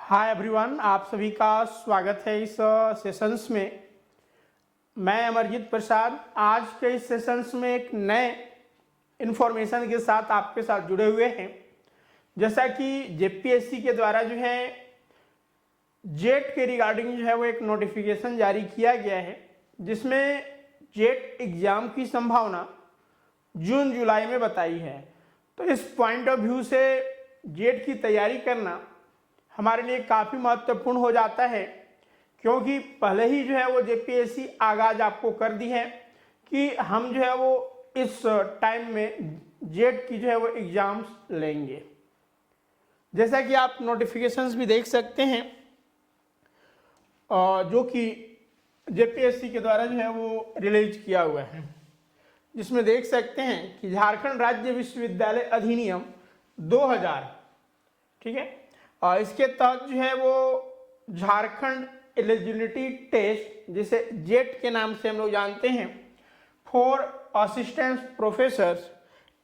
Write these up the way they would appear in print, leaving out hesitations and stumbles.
Hi everyone, आप सभी का स्वागत है इस सेशंस में। मैं अमरजीत प्रसाद आज के इस सेशंस में एक नए इन्फॉर्मेशन के साथ आपके साथ जुड़े हुए हैं। जैसा कि जेपीएससी के द्वारा जो है जेट के रिगार्डिंग जो है वो एक नोटिफिकेशन जारी किया गया है, जिसमें जेट एग्ज़ाम की संभावना जून जुलाई में बताई है। तो इस पॉइंट ऑफ व्यू से जेट की तैयारी करना हमारे लिए काफ़ी महत्वपूर्ण हो जाता है, क्योंकि पहले ही जो है वो जेपीएससी आगाज आपको कर दी है कि हम जो है वो इस टाइम में जेट की जो है वो एग्ज़ाम्स लेंगे। जैसा कि आप नोटिफिकेशंस भी देख सकते हैं जो कि जेपीएससी के द्वारा जो है वो रिलीज किया हुआ है, जिसमें देख सकते हैं कि झारखंड राज्य विश्वविद्यालय अधिनियम 2000, ठीक है, और इसके तहत जो है वो झारखंड एलिजिबिलिटी टेस्ट, जिसे जेट के नाम से हम लोग जानते हैं, for assistant professors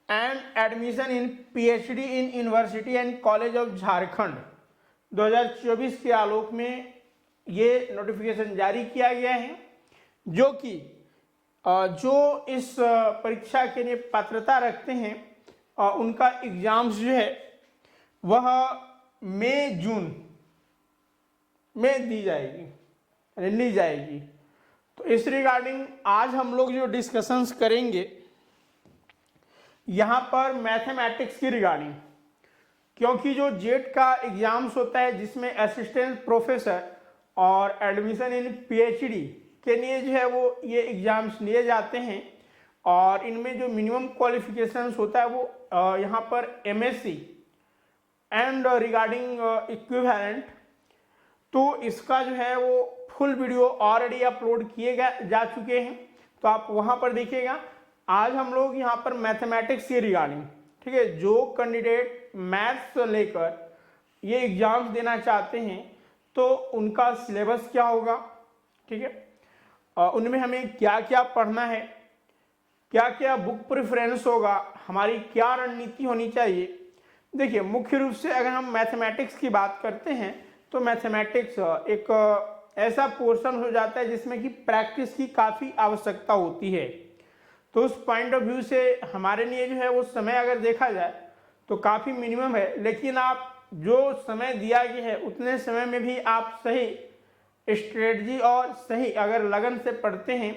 and admission in PhD in university and college of Jharkhand 2024 के आलोक में ये नोटिफिकेशन जारी किया गया है, जो कि जो इस परीक्षा के लिए पात्रता रखते हैं उनका एग्जाम्स जो है वह मई जून में दी जाएगी, ली जाएगी। तो इस रिगार्डिंग आज हम लोग जो डिस्कशंस करेंगे यहाँ पर मैथमेटिक्स की रिगार्डिंग, क्योंकि जो जेट का एग्जाम्स होता है जिसमें असिस्टेंट प्रोफेसर और एडमिशन इन पीएचडी के लिए जो है वो ये एग्जाम्स लिए जाते हैं, और इनमें जो मिनिमम क्वालिफिकेशंस होता है वो यहाँ पर एमएससी एंड रिगार्डिंग इक्विवेलेंट। तो इसका जो है वो फुल वीडियो ऑलरेडी अपलोड किए जा चुके हैं, तो आप वहाँ पर देखिएगा। आज हम लोग यहाँ पर मैथमेटिक्स के रिगार्डिंग, ठीक है, जो कैंडिडेट मैथ्स लेकर ये एग्जाम्स देना चाहते हैं तो उनका सिलेबस क्या होगा, ठीक है, उनमें हमें क्या क्या पढ़ना है, क्या क्या बुक प्रेफरेंस होगा, हमारी क्या रणनीति होनी चाहिए। देखिए, मुख्य रूप से अगर हम मैथमेटिक्स की बात करते हैं तो मैथमेटिक्स एक ऐसा पोर्शन हो जाता है जिसमें कि प्रैक्टिस की काफ़ी आवश्यकता होती है। तो उस पॉइंट ऑफ व्यू से हमारे लिए जो है वो समय अगर देखा जाए तो काफ़ी मिनिमम है, लेकिन आप जो समय दिया गया है उतने समय में भी आप सही स्ट्रेटजी और सही अगर लगन से पढ़ते हैं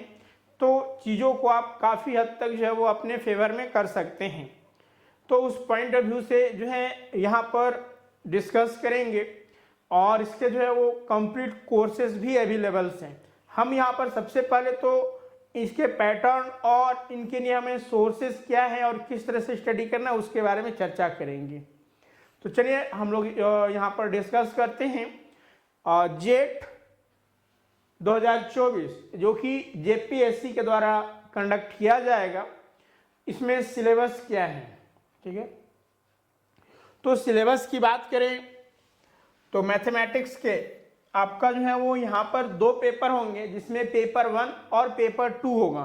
तो चीज़ों को आप काफ़ी हद तक जो है वो अपने फेवर में कर सकते हैं। तो उस पॉइंट ऑफ व्यू से जो है यहाँ पर डिस्कस करेंगे, और इसके जो है वो कंप्लीट कोर्सेज भी अवेलेबल्स हैं। हम यहाँ पर सबसे पहले तो इसके पैटर्न और इनके लिए हमें सोर्सेज क्या है और किस तरह से स्टडी करना है उसके बारे में चर्चा करेंगे। तो चलिए हम लोग यहाँ पर डिस्कस करते हैं जेट 2024 जो कि जेपीएससी के द्वारा कंडक्ट किया जाएगा। इसमें सिलेबस क्या है, ठीक है। तो सिलेबस की बात करें तो मैथमेटिक्स के आपका जो है वो यहाँ पर 2 पेपर होंगे, जिसमें पेपर 1 और पेपर 2 होगा।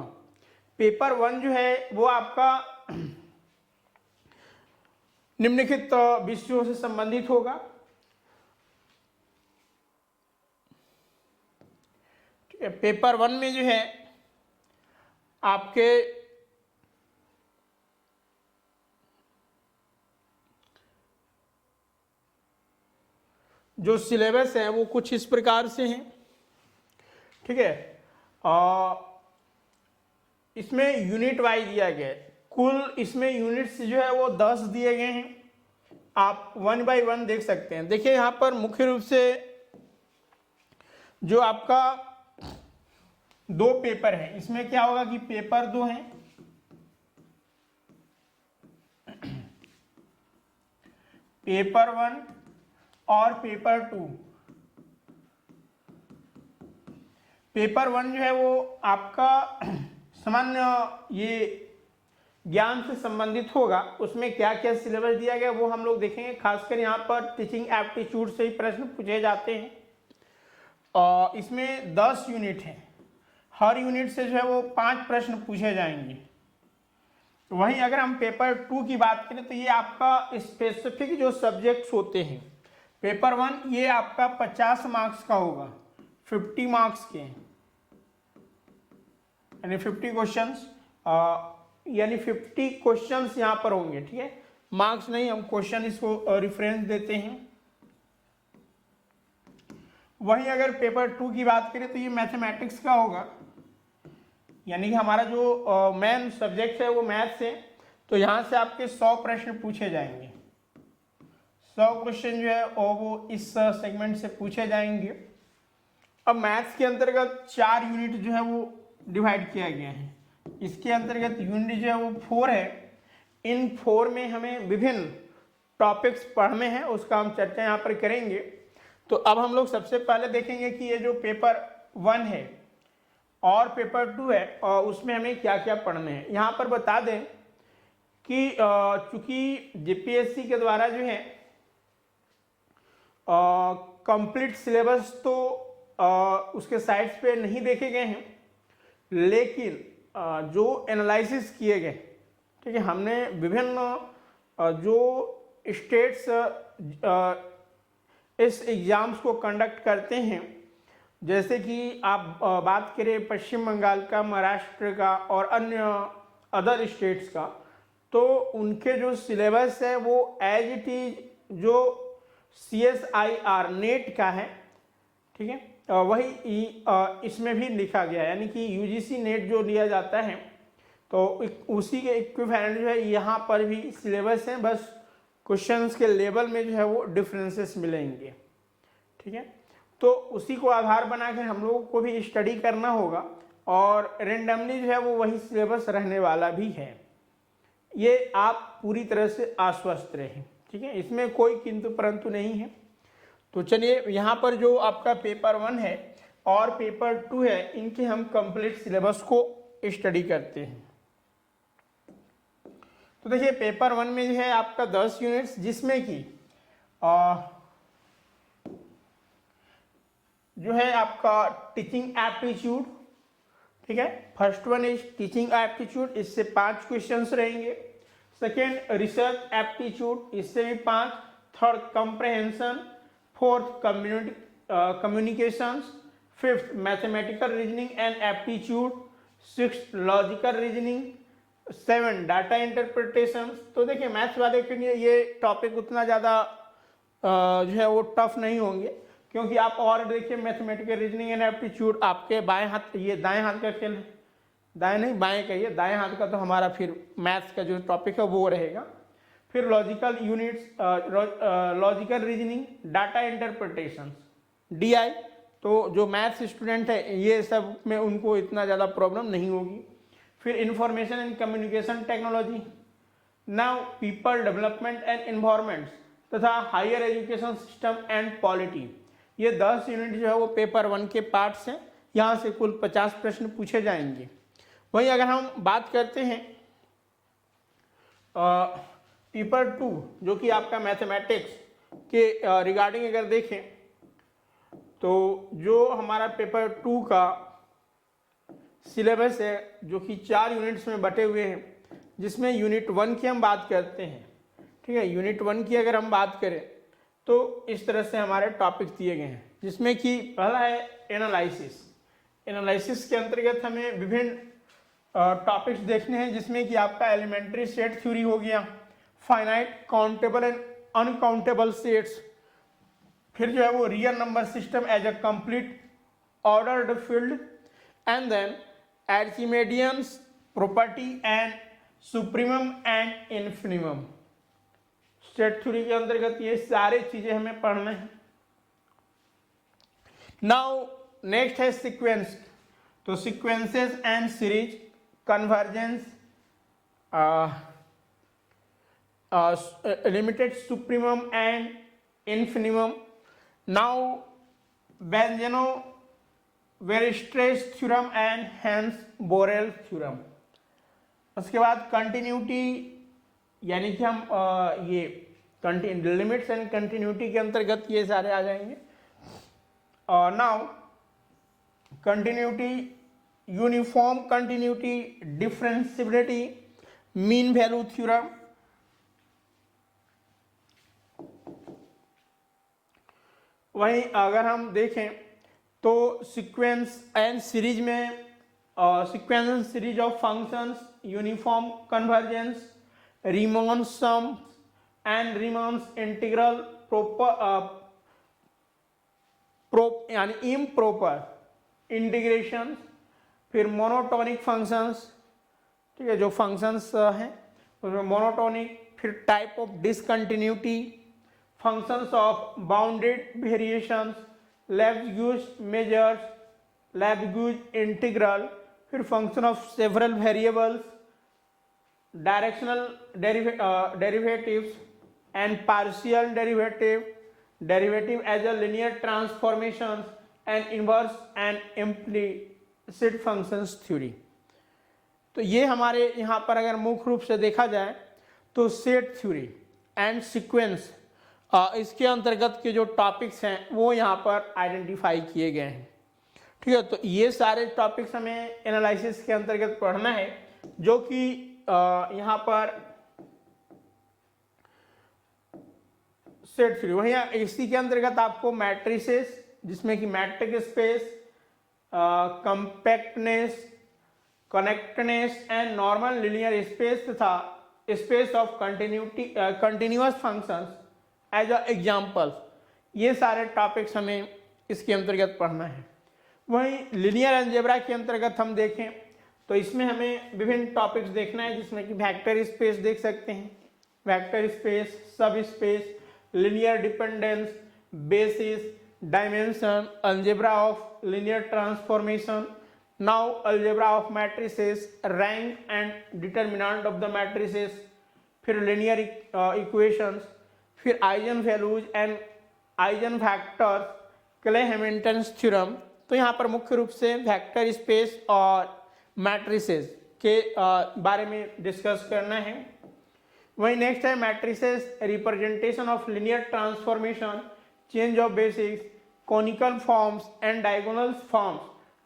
पेपर 1 जो है वो आपका निम्नलिखित विषयों से संबंधित होगा। पेपर 1 में जो है आपके जो सिलेबस है वो कुछ इस प्रकार से हैं, ठीक है। इसमें यूनिट वाइज दिया गया है, कुल इसमें यूनिट्स जो है वो 10 दिए गए हैं। आप 1 बाय 1 देख सकते हैं। देखिए यहाँ पर मुख्य रूप से जो आपका 2 पेपर है, इसमें क्या होगा कि पेपर 2 है, पेपर 1 और पेपर 2। पेपर 1 जो है वो आपका सामान्य ये ज्ञान से संबंधित होगा। उसमें क्या क्या सिलेबस दिया गया वो हम लोग देखेंगे। खासकर यहाँ पर टीचिंग एप्टीट्यूड से ही प्रश्न पूछे जाते हैं, और इसमें 10 यूनिट हैं। हर यूनिट से जो है वो 5 प्रश्न पूछे जाएंगे। वहीं अगर हम पेपर 2 की बात करें तो ये आपका स्पेसिफिक जो सब्जेक्ट्स होते हैं पेपर 1 ये आपका 50 मार्क्स का होगा, 50 मार्क्स के, यानी 50 क्वेश्चंस, यानी 50 क्वेश्चंस यहाँ पर होंगे, ठीक है, मार्क्स नहीं, हम क्वेश्चन इसको रेफरेंस देते हैं। वहीं अगर पेपर 2 की बात करें तो ये मैथमेटिक्स का होगा, यानी कि हमारा जो मेन सब्जेक्ट है वो मैथ्स है, तो यहाँ से आपके 100 प्रश्न पूछे जाएंगे, 100 क्वेश्चन जो है वो इस सेगमेंट से पूछे जाएंगे। अब मैथ्स के अंतर्गत 4 यूनिट जो है वो डिवाइड किया गया है, इसके अंतर्गत यूनिट जो है वो 4 है। इन 4 में हमें विभिन्न टॉपिक्स पढ़ने हैं, उसका हम चर्चा यहाँ पर करेंगे। तो अब हम लोग सबसे पहले देखेंगे कि ये जो पेपर 1 है और पेपर 2 है और उसमें हमें क्या क्या पढ़ने हैं। यहाँ पर बता दें कि चूंकि जेपीएससी के द्वारा जो है कंप्लीट सिलेबस तो उसके साइट्स पे नहीं देखे गए हैं, लेकिन जो एनालिसिस किए गए, ठीक है, हमने विभिन्न जो स्टेट्स इस एग्ज़ाम्स को कंडक्ट करते हैं, जैसे कि आप बात करें पश्चिम बंगाल का, महाराष्ट्र का और अन्य अदर स्टेट्स का, तो उनके जो सिलेबस है वो एज इट इज जो CSIR नेट का है, ठीक है, वही इसमें भी लिखा गया है, यानी कि UGC नेट जो लिया जाता है तो उसी के इक्विवेलेंट जो है यहाँ पर भी सिलेबस है, बस क्वेश्चंस के लेवल में जो है वो डिफरेंसेस मिलेंगे, ठीक है। तो उसी को आधार बना के हम लोगों को भी स्टडी करना होगा और रेंडमली जो है वो वही सिलेबस रहने वाला भी है, ये आप पूरी तरह से आश्वस्त रहें, ठीक है, इसमें कोई किंतु परंतु नहीं है। तो चलिए यहाँ पर जो आपका पेपर 1 है और पेपर 2 है, इनके हम कंप्लीट सिलेबस को स्टडी करते हैं। तो देखिए पेपर 1 में जो है आपका 10 यूनिट्स, जिसमें कि जो है आपका टीचिंग एप्टीट्यूड, ठीक है, first one is teaching aptitude, इससे 5 क्वेश्चंस रहेंगे। सेकेंड रिसर्च एप्टीट्यूड, इससे भी 5। Third comprehension, fourth communications, fifth mathematical reasoning and aptitude, sixth logical reasoning, 7 data interpretation. तो देखिए मैथ्स वाले के लिए ये टॉपिक उतना ज़्यादा जो है वो टफ नहीं होंगे, क्योंकि आप और देखिए मैथमेटिकल रीजनिंग एंड एप्टीट्यूड आपके बाएं हाथ, ये दाएं हाथ का खेल है, दाएं नहीं बाएं कहिए, दाएं हाथ का तो हमारा फिर मैथ्स का जो टॉपिक है वो रहेगा। फिर logical units, logical reasoning, data interpretation, DI, तो जो मैथ्स स्टूडेंट है ये सब में उनको इतना ज़्यादा प्रॉब्लम नहीं होगी। फिर information and communication technology, now people development and environments तथा higher education system and polity, ये 10 यूनिट जो है वो पेपर 1 के पार्ट्स हैं, यहाँ से कुल 50 प्रश्न पूछे जाएंगे। वहीं अगर हम बात करते हैं पेपर 2 जो कि आपका मैथमेटिक्स के रिगार्डिंग अगर देखें, तो जो हमारा पेपर 2 का सिलेबस है जो कि 4 यूनिट्स में बटे हुए हैं, जिसमें यूनिट 1 की हम बात करते हैं, ठीक है, यूनिट 1 की अगर हम बात करें तो इस तरह से हमारे टॉपिक दिए गए हैं, जिसमें कि पहला है एनालिसिस। एनालिसिस के अंतर्गत हमें विभिन्न टॉपिक्स देखने हैं, जिसमें कि आपका एलिमेंट्री सेट थ्योरी हो गया, finite countable and uncountable sets, फिर जो है वो real number system as a complete ordered field, and then Archimedean's property and supremum and infimum. Set theory के अंतर्गत ये सारी चीजें हमें पढ़ना है। नाउ नेक्स्ट है सीक्वेंस, तो sequences and series, convergence, limited supremum and infimum, now Bolzano Weierstrass theorem and Heine Borel theorem. उसके बाद कंटिन्यूटी, यानी कि हम ये लिमिट्स एंड कंटिन्यूटी के अंतर्गत ये सारे आ जाएंगे। Now continuity, uniform continuity, differentiability, mean value theorem, वहीं अगर हम देखें तो सीक्वेंस एंड सीरीज में sequence and series of functions, uniform convergence, Riemann sum and Riemann integral, यानी इम्प्रॉपर इंटीग्रेशन, फिर मोनोटोनिक फंक्शंस, ठीक है, जो फंक्शंस हैं उसमें मोनोटोनिक, फिर type of discontinuity, functions of bounded variations, Lebesgue measures, Lebesgue integral, फिर function of several variables, directional derivatives and partial derivative as a linear transformations and inverse and implicit functions theory. तो ये हमारे यहाँ पर अगर मुख्य रूप से देखा जाए तो सेट थ्योरी एंड सीक्वेंस, इसके अंतर्गत के जो टॉपिक्स हैं वो यहाँ पर आइडेंटिफाई किए गए हैं। ठीक है, तो ये सारे टॉपिक्स हमें एनालिसिस के अंतर्गत पढ़ना है, जो कि यहाँ पर सेट थ्योरी। वहीं इसी के अंतर्गत आपको मैट्रिसेस, जिसमें कि metric space, compactness, connectedness and normal linear space तथा space of continuous functions as a example, ये सारे टॉपिक्स हमें इसके अंतर्गत पढ़ना है। वहीं लीनियर अलजेब्रा के अंतर्गत हम देखें तो इसमें हमें विभिन्न टॉपिक्स देखना है, जिसमें कि वेक्टर स्पेस देख सकते हैं, वेक्टर स्पेस, सब space, linear dependence, basis, dimension, algebra of linear transformation, now algebra of matrices, rank and determinant of the matrices, फिर लीनियर इक्वेशंस, फिर eigen values and eigen factors, clay Hamilton theorem. तो यहाँ पर मुख्य रूप से vector space और matrices के बारे में डिस्कस करना है। वहीं नेक्स्ट है matrices, representation of linear transformation, change of basis, conical forms and diagonal forms,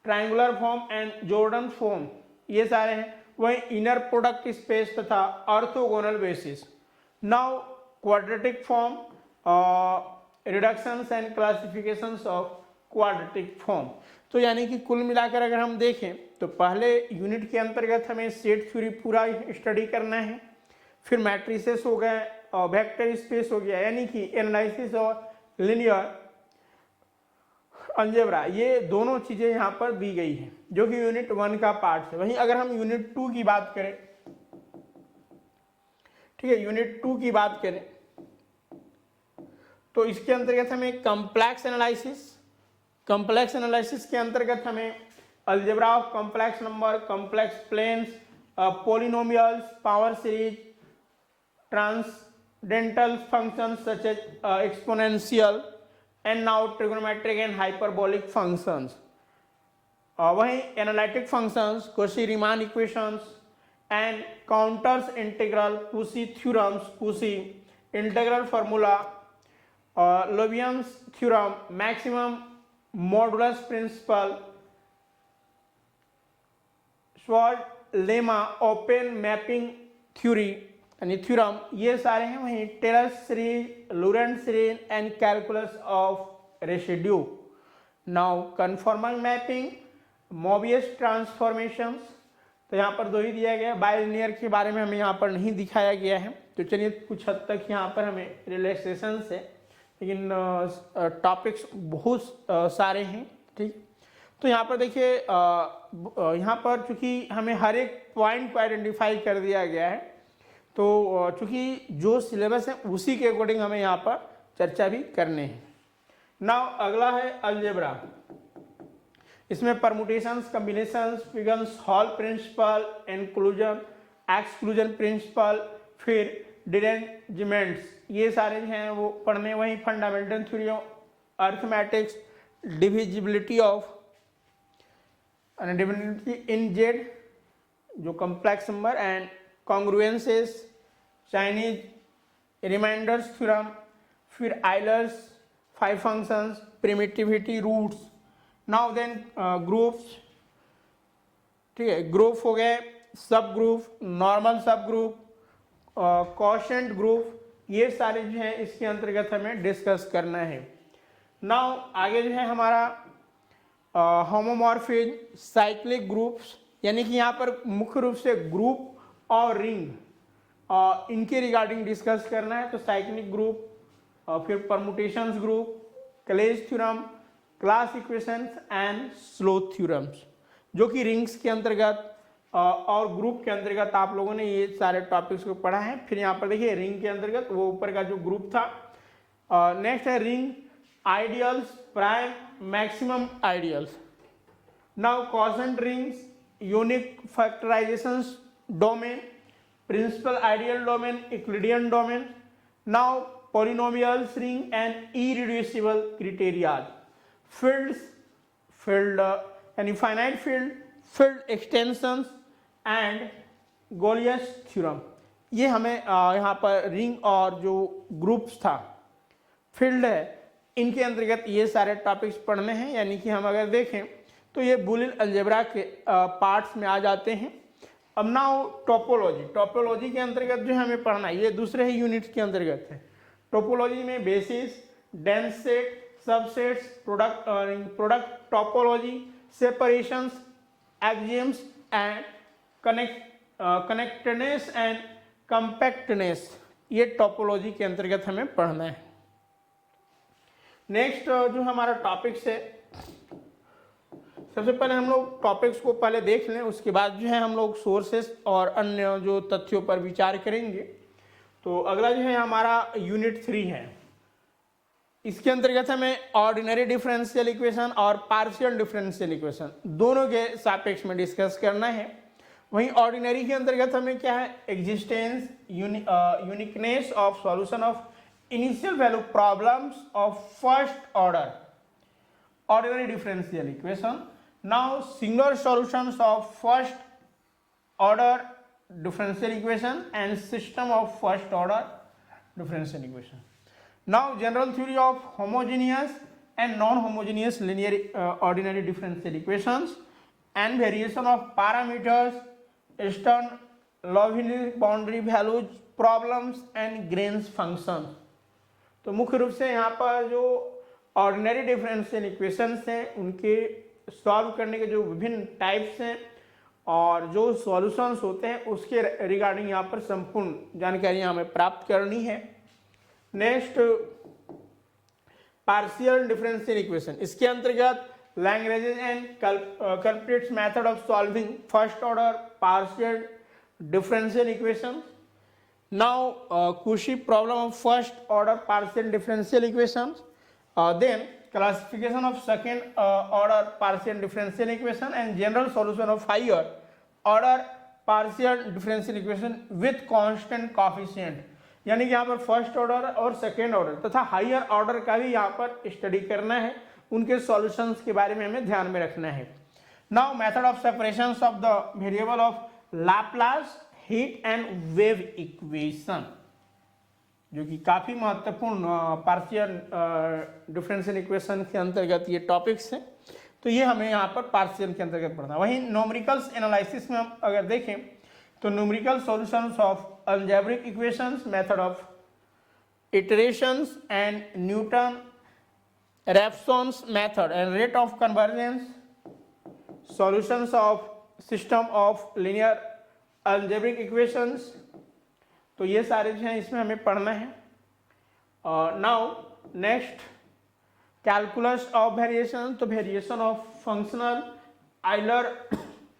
triangular form and Jordan form, ये सारे हैं। वहीं इनर प्रोडक्ट स्पेस तथा orthogonal basis. Now quadratic form, reductions and classifications of quadratic form. तो यानी कि कुल मिलाकर अगर हम देखें तो पहले यूनिट के अंतर्गत हमें सेट थ्योरी पूरा स्टडी करना है, फिर मैट्रिसेस हो गए और वेक्टर स्पेस हो गया, यानी कि एनालिसिस और लीनियर अलजेब्रा, ये दोनों चीजें यहाँ पर दी गई हैं, जो कि यूनिट 1 का पार्ट है। वहीं अगर हम यूनिट 2 की बात करें, ठीक है, यूनिट 2 की बात करें तो इसके अंतर्गत हमें कॉम्प्लेक्स एनालिसिस के अंतर्गत हमें algebra of complex number, complex planes, polynomials, power series, transcendental functions such as exponential and now trigonometric and hyperbolic functions. वहीं analytic functions, Cauchy Riemann equations and contours integral, Cauchy theorems, Cauchy integral formula, Liouville's theorem, maximum modulus principle, Schwarz lemma, open mapping theory यानी theorem, ये सारे हैं। वहीं Taylor series, Laurent series and calculus of residue. Now conformal mapping, Mobius transformations, तो यहाँ पर 2 ही दिया गया। बाइलिनियर के बारे में हमें यहाँ पर नहीं दिखाया गया है, तो चलिए कुछ हद तक यहाँ पर हमें रिलैक्सेशन से, लेकिन टॉपिक्स बहुत सारे हैं। ठीक, तो यहाँ पर देखिए, यहाँ पर चूँकि हमें हर एक पॉइंट को आइडेंटिफाई कर दिया गया है, तो चूँकि जो सिलेबस है उसी के अकॉर्डिंग हमें यहाँ पर चर्चा भी करने हैं। नाउ अगला है अलजेब्रा। इसमें permutations, combinations, figures, hall principle, inclusion, exclusion principle, फिर डिरेंजमेंट्स, ये सारे हैं वो पढ़ने। वहीं fundamental theory of arithmetics, divisibility of in Z, जो complex number and congruences, Chinese remainders theorem, फिर Euler's 5 functions, primitivity roots. Now then groups, ठीक है, ग्रुप हो गए, subgroup, normal subgroup, quotient group, ये सारे जो हैं इसके अंतर्गत हमें डिस्कस करना है। नाउ आगे जो है हमारा होमोमॉर्फिज्म, साइक्लिक ग्रुप्स, यानी कि यहाँ पर मुख्य रूप से ग्रुप और रिंग इनके रिगार्डिंग डिस्कस करना है। तो साइक्लिक ग्रुप, फिर permutations group, Cayley's theorem, class equations and Sylow theorems, जो कि रिंग्स के अंतर्गत और ग्रुप के अंतर्गत आप लोगों ने ये सारे टॉपिक्स को पढ़ा है। फिर यहाँ पर देखिए रिंग के अंतर्गत वो ऊपर का जो ग्रुप था। नेक्स्ट है ring ideals, prime, maximum ideals. Now quotient rings, unique factorizations domain, principal ideal domain, Euclidean domain. Now polynomials ring and irreducible criterias, fields, field यानी finite field, field extensions and Galois theorem. ये हमें यहाँ पर ring और जो groups था, field है, इनके अंतर्गत ये सारे टॉपिक्स पढ़ने हैं। यानी कि हम अगर देखें तो ये बुलियन अलजेब्रा के पार्ट्स में आ जाते हैं। अब नाउ टोपोलॉजी, टोपोलॉजी के अंतर्गत जो हमें पढ़ना है ये दूसरे ही यूनिट्स के अंतर्गत है। टोपोलॉजी में basis, dense set, subsets, product topology, separations, axioms and connectedness and compactness, ये टोपोलॉजी के अंतर्गत हमें पढ़ना है। नेक्स्ट जो हमारा टॉपिक्स है, सबसे पहले हम लोग टॉपिक्स को पहले देख लें, उसके बाद जो है हम लोग सोर्सेस और अन्य जो तथ्यों पर विचार करेंगे। तो अगला जो है हमारा यूनिट 3 है। इसके अंतर्गत हमें ऑर्डिनरी डिफरेंशियल इक्वेशन और पार्शियल डिफरेंशियल इक्वेशन दोनों के सापेक्ष में डिस्कस करना है। वहीं ऑर्डिनरी के अंतर्गत हमें क्या है, existence, uniqueness of solution of initial value problems of first order ordinary differential equation. Now singular solutions of first order differential equation and system of first order differential equation. Now general theory of homogeneous and non-homogeneous linear ordinary differential equations and variation of parameters, Stern Liouville boundary values, problems and Green's functions. तो मुख्य रूप से यहाँ पर जो ordinary differential equations हैं उनके solve करने के जो विभिन्न टाइप्स हैं और जो सॉल्यूशंस होते हैं उसके रिगार्डिंग यहाँ पर संपूर्ण जानकारियाँ हमें प्राप्त करनी है। नेक्स्ट पार्शियल डिफरेंशियल इक्वेशन, इसके अंतर्गत Lagrange and culprits method of solving first order partial differential equation. Now Cauchy problem of first order partial differential equations. Then classification of second order partial differential equation and general solution of higher order partial differential equation with constant coefficient. यानी कि यहाँ पर first order और second order तथा higher order का भी यहाँ पर स्टडी करना है, उनके सॉल्यूशंस के बारे में हमें ध्यान में रखना है। Now method of separation of the variable of Laplace heat and wave equation, जो कि काफ़ी महत्वपूर्ण पार्शियल डिफरेंशियल इक्वेशन के अंतर्गत ये टॉपिक्स हैं। तो ये हमें यहाँ पर पार्शियल के अंतर्गत पढ़ना। वहीं न्यूमेरिकल्स एनालिसिस में हम अगर देखें तो numerical solutions of algebraic equations, method of iterations and Newton Raphson's method and rate of convergence, solutions of system of linear algebraic equations, तो ये सारे जो हैं इसमें हमें पढ़ना है। Now next calculus of variation, तो variation of functional Euler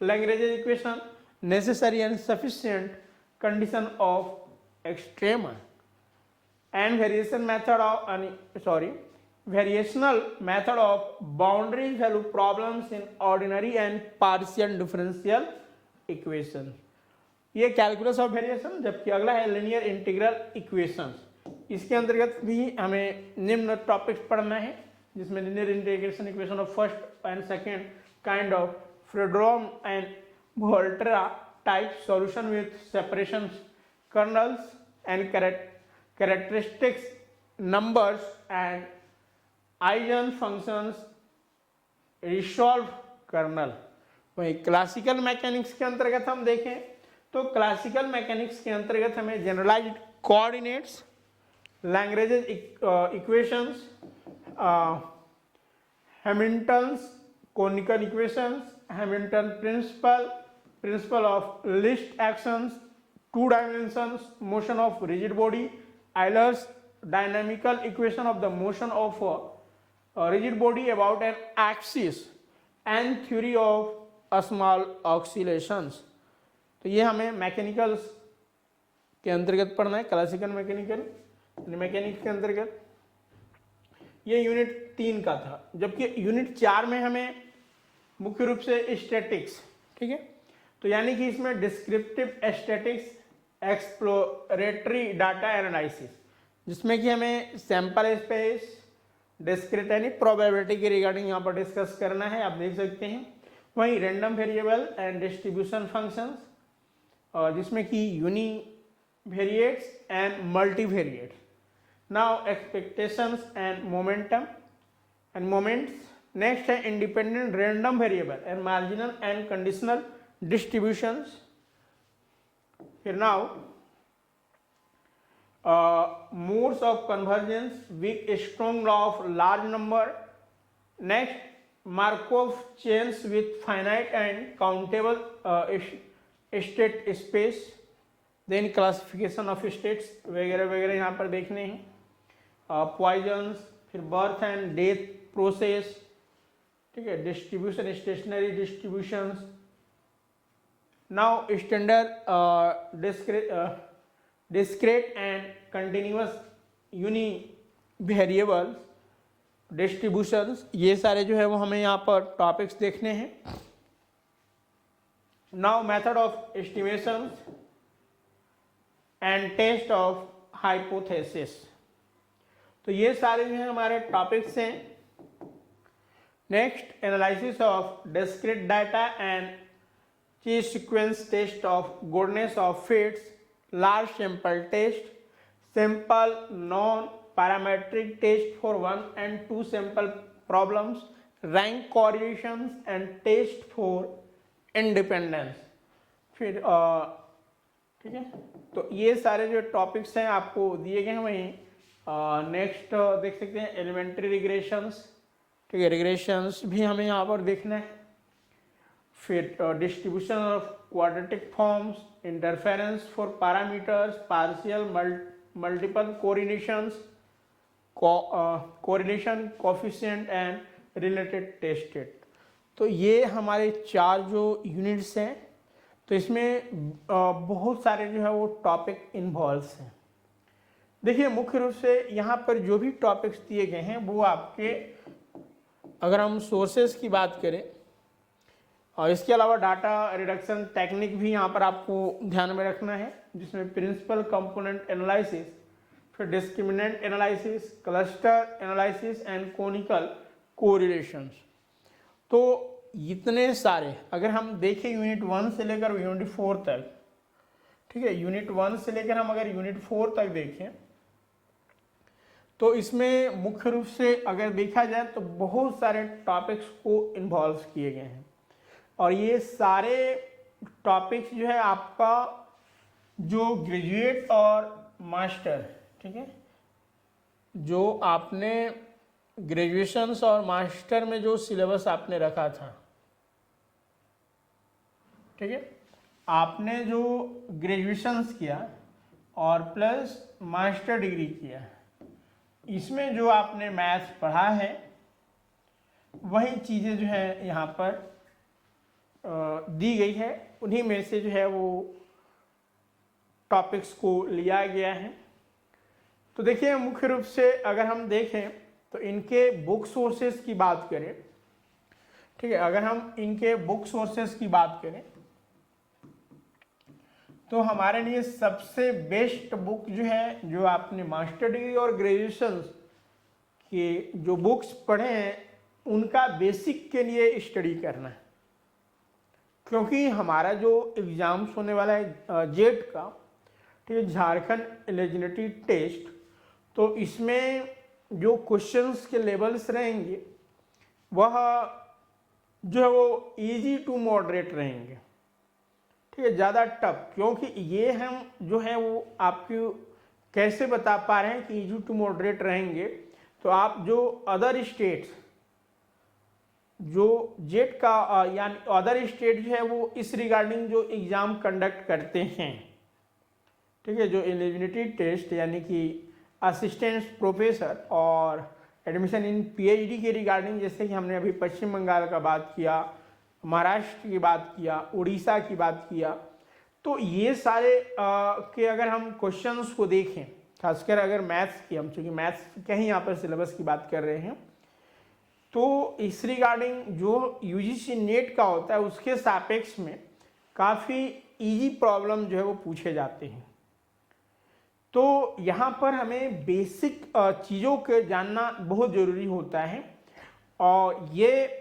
Lagrange equation, necessary and sufficient condition of extrema and variation method of variational method of boundary value problems in ordinary and partial differential equation, ये calculus of variation. जबकि अगला है linear integral equations, इसके अंतर्गत भी हमें निम्न topics पढ़ना है, जिसमें linear integration equation of first and second kind of Fredholm and Volterra type solution with separation kernels and characteristics numbers and eigen functions resolve kernel. वही क्लासिकल मैकेनिक्स के अंतर्गत हम देखें तो क्लासिकल मैकेनिक्स के अंतर्गत हमें generalized coordinates, Lagrange equations, Hamilton's canonical equations, Hamilton principle, principle of least actions, two dimensions motion of rigid body, Euler's dynamical equation of the motion of rigid body about an axis and theory of small oscillations. तो ये हमें mechanicals के अंतर्गत पढ़ना है, classical mechanical mechanics के अंतर्गत। ये यूनिट 3 का था, जबकि यूनिट 4 में हमें मुख्य रूप से स्टैटिक्स, ठीक है, तो यानी कि इसमें descriptive statics, exploratory data analysis, जिसमें कि हमें सैंपल स्पेस, डिस्क्रीट यानी प्रोबेबिलिटी के रिगार्डिंग यहाँ पर डिस्कस करना है, आप देख सकते हैं। वहीं random variable and distribution functions, जिसमें कि univariates and multivariates. Now expectations and momentum and moments. Next है independent random variable and marginal and conditional distributions. फिर now modes of convergence, weak strong law of large number. Next, Markov chains with finite and countable state space. Then classification of states वगैरह वगैरह यहाँ पर देखने हैं। Poisons, फिर birth and death process, ठीक है, distribution, stationary distributions. Now standard discrete and continuous univariable distributions, ये सारे जो है वो हमें यहाँ पर टॉपिक्स देखने हैं। Now method of estimation and test of hypothesis, तो ये सारे जो है हमारे टॉपिक्स हैं। Next, analysis of discrete data and chi square test of goodness of fits, large sample test, simple non-parametric test for 1 and 2 sample problems, rank correlations and test for independence। फिर ठीक है, तो ये सारे जो टॉपिक्स हैं आपको दिए गए हैं। वहीं नेक्स्ट देख सकते हैं एलिमेंट्री रिग्रेशंस, ठीक है, रिग्रेशंस भी हमें यहाँ पर देखना है। फिर distribution of quadratic forms, interference for parameters, partial multiple correlations, correlation coefficient and related tested. तो ये हमारे 4 जो यूनिट्स हैं, तो इसमें बहुत सारे जो है वो टॉपिक इन्वॉल्व्स हैं। देखिए मुख्य रूप से यहाँ पर जो भी टॉपिक्स दिए गए हैं वो आपके, अगर हम सोर्सेज की बात करें और इसके अलावा डाटा रिडक्शन टेक्निक भी यहाँ पर आपको ध्यान में रखना है, जिसमें प्रिंसिपल कंपोनेंट एनालिसिस, फिर discriminant analysis, cluster analysis and conical correlations. तो इतने सारे अगर हम देखें यूनिट 1 से लेकर यूनिट 4 तक, ठीक है, यूनिट 1 से लेकर हम अगर यूनिट 4 तक देखें तो इसमें मुख्य रूप से अगर देखा जाए तो बहुत सारे टॉपिक्स को इन्वॉल्व किए गए हैं। और ये सारे टॉपिक्स जो है आपका जो ग्रेजुएट और मास्टर, ठीक है, जो आपने ग्रेजुएशंस और मास्टर में जो सिलेबस आपने रखा था, ठीक है, आपने जो ग्रेजुएशंस किया और प्लस मास्टर डिग्री किया, इसमें जो आपने मैथ्स पढ़ा है वही चीज़ें जो है यहाँ पर दी गई है। उन्हीं में से जो है वो टॉपिक्स को लिया गया है। तो देखिए मुख्य रूप से अगर हम देखें तो इनके बुक सोर्सेज की बात करें, ठीक है, अगर हम इनके बुक सोर्सेज की बात करें तो हमारे लिए सबसे बेस्ट बुक जो है, जो आपने मास्टर डिग्री और ग्रेजुएशन के जो बुक्स पढ़े हैं उनका बेसिक के लिए स्टडी करना है। क्योंकि हमारा जो एग्ज़ाम्स होने वाला है जेट का, ठीक है, झारखंड एलिजिबिलिटी टेस्ट, तो इसमें जो क्वेश्चंस के लेवल्स रहेंगे वह जो है वो इजी टू मॉडरेट रहेंगे, ठीक है, ज़्यादा टफ। क्योंकि ये हम जो है वो आपको कैसे बता पा रहे हैं कि इजी टू मॉडरेट रहेंगे, तो आप जो अदर स्टेट्स, जो जेट का यानी अदर स्टेट जो है वो इस रिगार्डिंग जो एग्ज़ाम कंडक्ट करते हैं, ठीक है, जो एलिजिबिलिटी टेस्ट यानी कि असिस्टेंट प्रोफेसर और एडमिशन इन पीएचडी के रिगार्डिंग, जैसे कि हमने अभी पश्चिम बंगाल का बात किया, महाराष्ट्र की बात किया, उड़ीसा की बात किया, तो ये सारे के अगर हम क्वेश्चंस को देखें, खासकर अगर मैथ्स की, हम चूँकि मैथ्स के ही यहाँ पर सिलेबस की बात कर रहे हैं, तो इस रिगार्डिंग जो यूजीसी नेट का होता है उसके सापेक्ष में काफ़ी इजी प्रॉब्लम जो है वो पूछे जाते हैं। तो यहाँ पर हमें बेसिक चीज़ों के जानना बहुत ज़रूरी होता है, और ये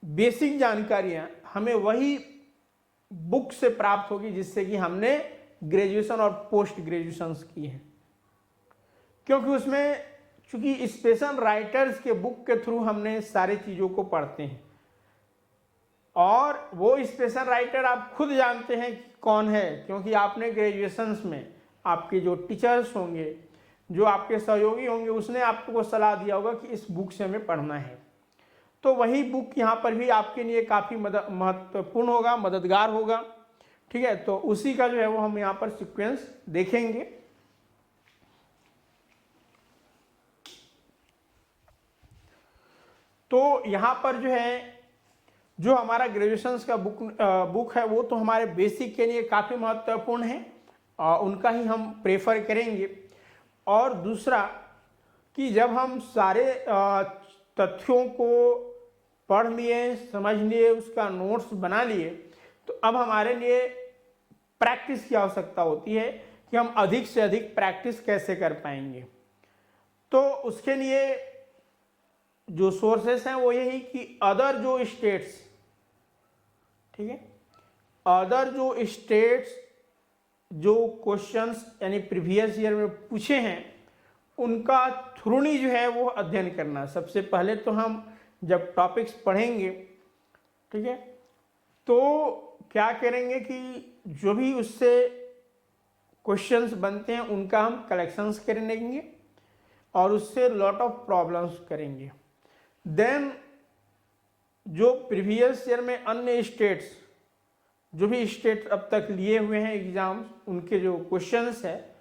बेसिक जानकारियाँ हमें वही बुक से प्राप्त होगी जिससे कि हमने ग्रेजुएशन और पोस्ट ग्रेजुएशंस की है, क्योंकि उसमें चूँकि स्पेशल राइटर्स के बुक के थ्रू हमने सारी चीज़ों को पढ़ते हैं, और वो स्पेशल राइटर आप खुद जानते हैं कि कौन है, क्योंकि आपने ग्रेजुएशंस में आपके जो टीचर्स होंगे, जो आपके सहयोगी होंगे, उसने आपको सलाह दिया होगा कि इस बुक से हमें पढ़ना है। तो वही बुक यहाँ पर भी आपके लिए काफ़ी महत्वपूर्ण होगा, मददगार होगा, ठीक है। तो उसी का जो है वो हम यहाँ पर सीक्वेंस देखेंगे। तो यहाँ पर जो है, जो हमारा ग्रेजुएशंस का बुक है वो तो हमारे बेसिक के लिए काफ़ी महत्वपूर्ण है, उनका ही हम प्रेफर करेंगे। और दूसरा कि जब हम सारे तथ्यों को पढ़ लिए, समझ लिए, उसका नोट्स बना लिए, तो अब हमारे लिए प्रैक्टिस की आवश्यकता होती है कि हम अधिक से अधिक प्रैक्टिस कैसे कर पाएंगे। तो उसके लिए जो सोर्सेस हैं वो यही कि अदर जो स्टेट्स, ठीक है, अदर जो स्टेट्स जो क्वेश्चंस यानी प्रीवियस ईयर में पूछे हैं उनका थ्रूनी जो है वो अध्ययन करना। सबसे पहले तो हम जब टॉपिक्स पढ़ेंगे, ठीक है, तो क्या करेंगे कि जो भी उससे क्वेश्चंस बनते हैं उनका हम कलेक्शंस करेंगे और उससे लॉट ऑफ प्रॉब्लम्स करेंगे। देन जो प्रीवियस ईयर में अन्य स्टेट्स, जो भी स्टेट अब तक लिए हुए हैं एग्जाम्स, उनके जो क्वेश्चंस है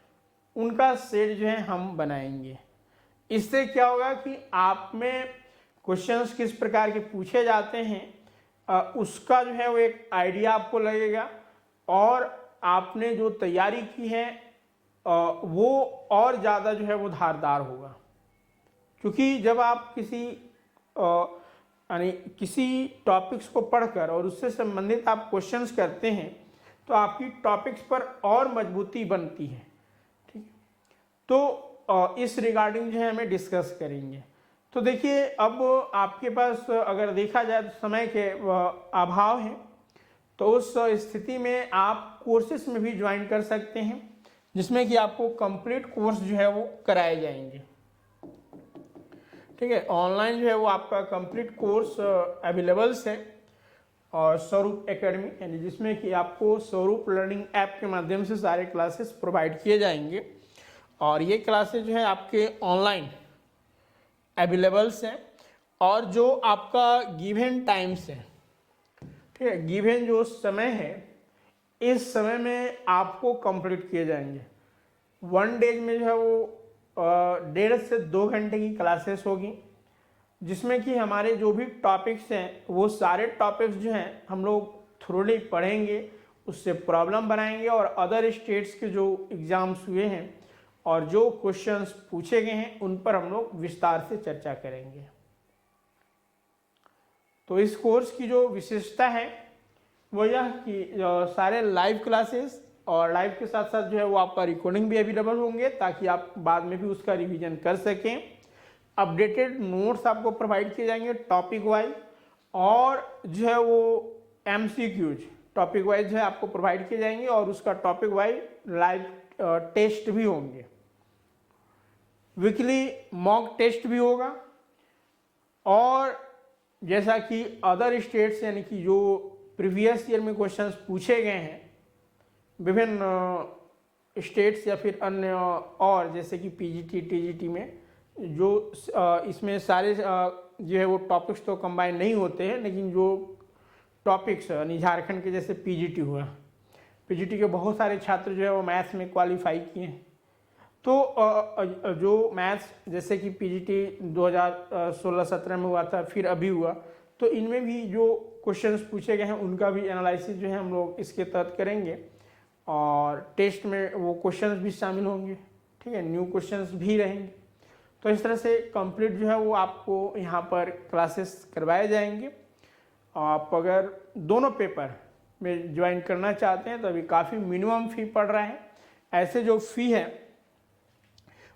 उनका सेट जो है हम बनाएंगे। इससे क्या होगा कि आप में क्वेश्चंस किस प्रकार के पूछे जाते हैं उसका जो है वो एक आइडिया आपको लगेगा, और आपने जो तैयारी की है वो और ज़्यादा जो है वो धारदार होगा। क्योंकि जब आप किसी टॉपिक्स को पढ़कर और उससे संबंधित आप क्वेश्चंस करते हैं तो आपकी टॉपिक्स पर और मजबूती बनती है, ठीक है। तो इस रिगार्डिंग जो है हमें डिस्कस करेंगे। तो देखिए, अब आपके पास अगर देखा जाए तो समय के अभाव है, तो उस स्थिति में आप कोर्सेस में भी ज्वाइन कर सकते हैं, जिसमें कि आपको कंप्लीट कोर्स जो है वो कराए जाएंगे, ठीक है। ऑनलाइन जो है वो आपका कंप्लीट कोर्स अवेलेबल्स है, और स्वरूप एकेडमी यानी जिसमें कि आपको स्वरूप लर्निंग ऐप के माध्यम से सारे क्लासेस प्रोवाइड किए जाएंगे, और ये क्लासेस जो है आपके ऑनलाइन अवेलेबल्स हैं। और जो आपका गिवन टाइम्स है, ठीक है, गिवन जो समय है, इस समय में आपको कंप्लीट किए जाएंगे। 1 डे में जो है वो 1.5 से 2 घंटे की क्लासेस होगी, जिसमें कि हमारे जो भी टॉपिक्स हैं वो सारे टॉपिक्स जो हैं हम लोग थ्रोली पढ़ेंगे, उससे प्रॉब्लम बनाएंगे, और अदर स्टेट्स के जो एग्ज़ाम्स हुए हैं और जो क्वेश्चंस पूछे गए हैं उन पर हम लोग विस्तार से चर्चा करेंगे। तो इस कोर्स की जो विशेषता है वो यह कि सारे लाइव क्लासेस, और लाइव के साथ साथ जो है वो आपका रिकॉर्डिंग भी अवेलेबल होंगे, ताकि आप बाद में भी उसका रिवीजन कर सकें। अपडेटेड नोट्स आपको प्रोवाइड किए जाएंगे टॉपिक वाइज, और जो है वो MCQs टॉपिक वाइज जो है आपको प्रोवाइड किए जाएंगे, और उसका टॉपिक वाइज लाइव टेस्ट भी होंगे। वीकली मॉक टेस्ट भी होगा, और जैसा कि अदर स्टेट्स यानी कि जो प्रीवियस ईयर में क्वेश्चंस पूछे गए हैं विभिन्न स्टेट्स या फिर अन्य, और जैसे कि PGT TGT में जो इसमें सारे जो है वो टॉपिक्स तो कंबाइन नहीं होते हैं, लेकिन जो टॉपिक्स यानी झारखंड के जैसे पीजीटी हुआ, पीजीटी के बहुत सारे छात्र जो है वो मैथ्स में क्वालिफाई किए हैं। तो जो मैथ्स जैसे कि पीजीटी 2016-17 में हुआ था, फिर अभी हुआ, तो इनमें भी जो क्वेश्चंस पूछे गए हैं उनका भी एनालिसिस जो है हम लोग इसके तहत करेंगे, और टेस्ट में वो क्वेश्चंस भी शामिल होंगे, ठीक है, न्यू क्वेश्चंस भी रहेंगे। तो इस तरह से कंप्लीट जो है वो आपको यहाँ पर क्लासेस करवाए जाएंगे। आप अगर दोनों पेपर में ज्वाइन करना चाहते हैं तो अभी काफ़ी मिनिमम फ़ी पड़ रहा है। ऐसे जो फ़ी है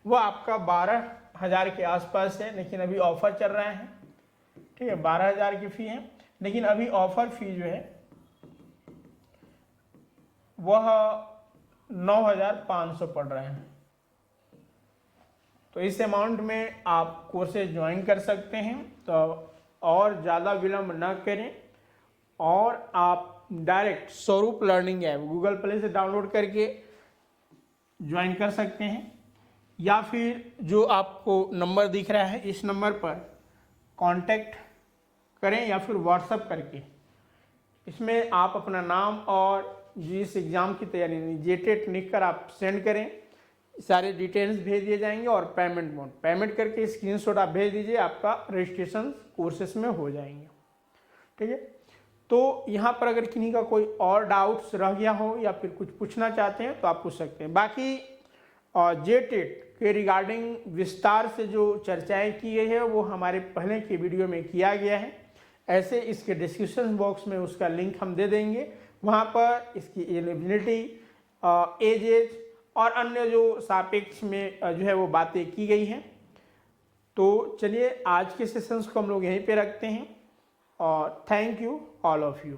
वो आपका 12,000 के आसपास है, लेकिन अभी ऑफ़र चल रहा है, ठीक है, 12,000 की फ़ी है, लेकिन अभी ऑफ़र फ़ी जो है वह 9,500 पड़ रहा है। तो इस अमाउंट में आप कोर्सेज ज्वाइन कर सकते हैं। तो और ज़्यादा विलम्ब न करें और आप डायरेक्ट स्वरूप लर्निंग ऐप गूगल प्ले से डाउनलोड करके ज्वाइन कर सकते हैं, या फिर जो आपको नंबर दिख रहा है इस नंबर पर कांटेक्ट करें, या फिर व्हाट्सएप करके इसमें आप अपना नाम और जिस एग्ज़ाम की तैयारी जेटेट लिख कर आप सेंड करें, सारे डिटेल्स भेज दिए जाएंगे, और पेमेंट मोड पेमेंट करके स्क्रीनशॉट आप भेज दीजिए, आपका रजिस्ट्रेशन कोर्सेस में हो जाएंगे, ठीक है। तो यहाँ पर अगर किन्हीं का कोई और डाउट्स रह गया हो या फिर कुछ पूछना चाहते हैं तो आप पूछ सकते हैं। बाकी जेटेट के रिगार्डिंग विस्तार से जो चर्चाएं की गई है वो हमारे पहले के वीडियो में किया गया है। ऐसे इसके डिस्क्रिप्शन बॉक्स में उसका लिंक हम दे देंगे, वहाँ पर इसकी एलिजिबिलिटी, एजेज और अन्य जो सापेक्ष में जो है वो बातें की गई हैं। तो चलिए आज के सेशंस को हम लोग यहीं पे रखते हैं, और thank you all of you.